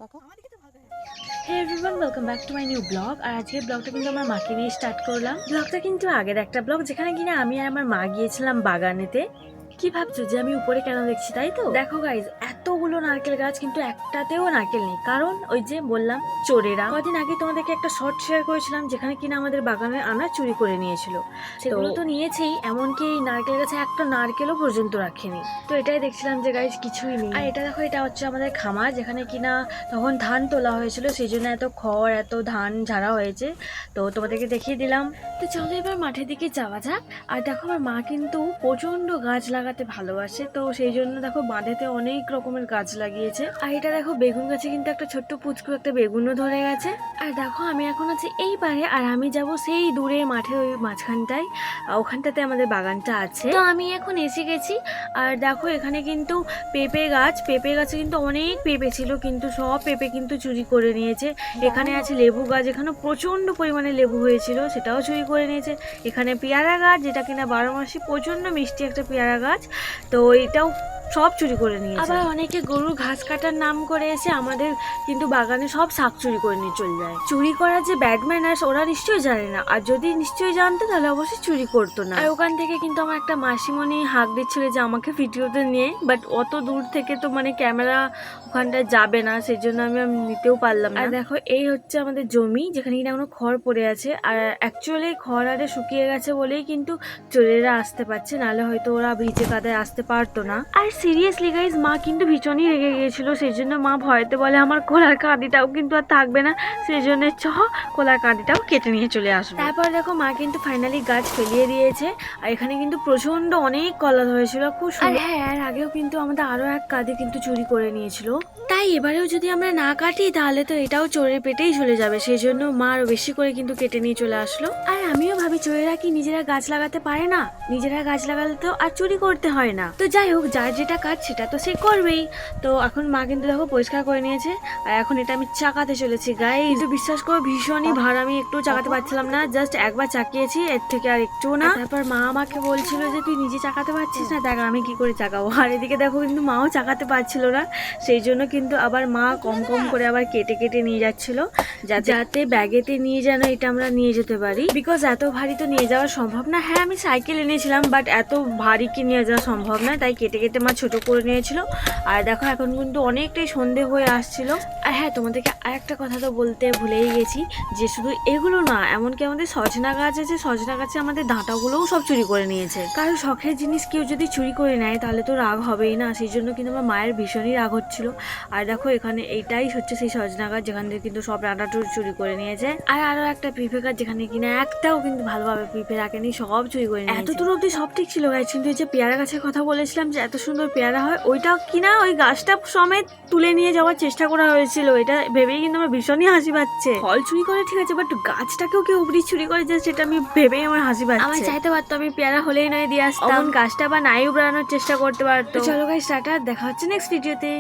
Hey everyone, welcome back to my new blog. আর আজকের ব্লগটা কিন্তু আমার মাকে নিয়ে স্টার্ট করলাম। ব্লগটা কিন্তু আগের একটা ব্লগ, যেখানে কিনা আমি আর আমার মা গিয়েছিলাম বাগানেতে। কি ভাবছো যে আমি উপরে কেন দেখছি, তাই তো? দেখো গাইজ, এতগুলো নারকেল গাছ কিন্তু একটাতেও নারকেল নেই, কারণ ওই যে বললাম চোরেরা। কদিন আগে তোমাদেরকে একটা শর্ট শেয়ার করেছিলাম যেখানে কিনা আমাদের বাগানে আনার চুরি করে নিয়েছিল। সেগুলো তো নিয়েছেই, এমনকি এই নারকেল গাছে একটা নারকেলও পর্যন্ত রাখেনি। তো এটাই দেখছিলাম যে গাইজ কিছুই নেই। আর এটা দেখো, এটা হচ্ছে আমাদের খামার, যেখানে কিনা তখন ধান তোলা হয়েছিল, সেই জন্য এত খড় এত ধান ঝাড়া হয়েছে। তো তোমাদেরকে দেখিয়ে দিলাম। তো চলো এবার মাঠের দিকে যাওয়া যাক। আর দেখো, আমার মা কিন্তু প্রচন্ড গাছ লাগাতে ভালোবাসে, তো সেই জন্য দেখো বাঁধেতে অনেক রকমের গাছ লাগিয়েছে। আর এটা দেখো, বেগুন গাছে কিন্তু একটা ছোট্ট পুচকু একটা বেগুনও ধরে গেছে। আর দেখো, আমি এখন আছি এই পারে, আর আমি যাব সেই দূরে মাঠে ওই মাঝখানটায়, ওখানটাতে আমাদের বাগানটা আছে। তো আমি এখন এসে গেছি। আর দেখো, এখানে কিন্তু পেঁপে গাছে কিন্তু অনেক পেঁপে ছিল, কিন্তু সব পেঁপে কিন্তু চুরি করে নিয়েছে। এখানে আছে লেবু গাছ, এখানে প্রচন্ড পরিমাণে লেবু হয়েছিল, সেটাও চুরি করে নিয়েছে। এখানে পেয়ারা গাছ, যেটা কিনা 12 মাসে প্রচন্ড মিষ্টি একটা পেয়ারা গাছ, তো এটাও সব চুরি করে নিয়েছে। আবার অনেকে গরুর ঘাস কাটার নাম করে এসে আমাদের কিন্তু বাগানে সব শাক চুরি করে নিয়ে চলে যায়। চুরি করার যে ব্যাড ম্যানার্স ওরা নিশ্চয়ই জানে না, আর যদি নিশ্চয়ই জানতো তাহলে অবশ্যই চুরি করতো না। আর ওখান থেকে কিন্তু আমার একটা মাসিমণি হাঁক দিচ্ছিল যে আমাকে ভিডিওতে নিয়ে, বাট অত দূর থেকে তো মানে ক্যামেরা ওখানটায় যাবে না, সেই জন্য আমি নিতেও পারলাম না। আর দেখো, এই হচ্ছে আমাদের জমি, যেখানে কিনা কোনো খড় পড়ে আছে। আর অ্যাকচুয়ালি খড় আরে শুকিয়ে গেছে বলেই কিন্তু চোরেরা আসতে পারছে, নাহলে হয়তো ওরা ভিজে কাদায় আসতে পারতো না। আর সিরিয়াসলি গাইজ, মা কিন্তু ভীষণই রেগে গিয়েছিল, সেই জন্য মা ভয়তে বলে আমার কোলার কাঁদিটাও কিন্তু আর থাকবে না, সেই জন্য কোলার কাঁদিটাও কেটে নিয়ে চলে আসবে। তারপর দেখো, মা কিন্তু ফাইনালি গাছ ফেলিয়ে দিয়েছে। আর এখানে কিন্তু প্রচন্ড অনেক কলা ধরেছিল, খুব সুন্দর। আর হ্যাঁ, এর আগেও কিন্তু আমাদের আরো এক কাঁদি কিন্তু চুরি করে নিয়েছিল, তাই এবারেও যদি আমরা না কাটি তাহলে তো এটাও চোরের পেটেই চলে যাবে, সেই জন্য মা আরো বেশি করে কিন্তু কেটে নিয়ে চলে আসলো। আর আমিও ভাবি, চোরেরা কি নিজেরা গাছ লাগাতে পারে না? নিজেরা গাছ লাগালে তো আর চুরি করতে হয় না। তো যাই হোক, যার যেটা কাজ সেটা তো সে করবেই। তো এখন মা কিন্তু দেখো পরিষ্কার করে নিয়েছে, আর এখন এটা আমি চাকাতে চলেছি। গাইস, বিশ্বাস করো ভীষণই ভার, আমি একটু চাকাতে পারছিলাম না, জাস্ট একবার চাকিয়েছি, এর থেকে আর একটু না। তারপর মা আমাকে বলছিল যে তুই নিজে চাকাতে পারছিস না, দেখ আমি কি করে চাকাবো। আর এদিকে দেখো, কিন্তু মাও চাকাতে পারছিল না, সেই জন্য কিন্তু আবার মা কম কম করে আবার কেটে কেটে নিয়ে যাচ্ছিল, যাতে ব্যাগেতে নিয়ে যেন এটা আমরা নিয়ে যেতে পারি, বিকজ এত ভারী তো নিয়ে যাওয়া সম্ভব না। হ্যাঁ, আমি সাইকেল এনেছিলাম, বাট এত ভারী কি নিয়ে যাওয়া সম্ভব না, তাই কেটে কেটে মা ছোট করে নিয়েছিল। আর দেখো, এখন কিন্তু অনেকটাই সন্ধে হয়ে আসছিল। আর হ্যাঁ, তোমাদেরকে আর একটা কথা তো বলতে ভুলেই গেছি, যে শুধু এগুলো না, এমনকি আমাদের সজনা গাছ আছে, সজনা গাছে আমাদের ডাঁটাগুলোও সব চুরি করে নিয়েছে। কারণ শখের জিনিস কেউ যদি চুরি করে নেয় তাহলে তো রাগ হবেই না, সেই জন্য কিন্তু আমার মায়ের ভীষণই রাগ হচ্ছিল। আর দেখো, এখানে এইটাই হচ্ছে সেই সজনা গাছ, যেখান থেকে কিন্তু সব ডাঁটা চুরি করে নিয়েছে। আর আরো একটা পিঁপে গাছ, যেখানে কিনা একটাও কিন্তু ভালোভাবে পিঁপে রাখেনি, সব চুরি করে নিয়েছে। এত দূর অব্দি সব ঠিক ছিল গাছ, কিন্তু এই যে পেয়ারা গাছের কথা বলেছিলাম যে এত সুন্দর পেয়ারা হয়, ওইটা কিনা ওই গাছটা সমেত তুলে নিয়ে যাওয়ার চেষ্টা করা হয়েছিল। এটা ভেবেই কিন্তু আমার ভীষণই হাসি পাচ্ছে। ফল চুরি করে ঠিক আছে, বাট গাছটাকেও কেউ উপরি চুরি করে যে, সেটা আমি ভেবেই আমার হাসি পাচ্ছে। আমার চাইতে পারতো আমি পেয়ারা হলেই নয় দিয়ে আসতাম, গাছটা বা নাই উবড়ানোর চেষ্টা করতে পারতো। চলো গাইস, টাটা, দেখা হচ্ছে নেক্সট ভিডিওতে।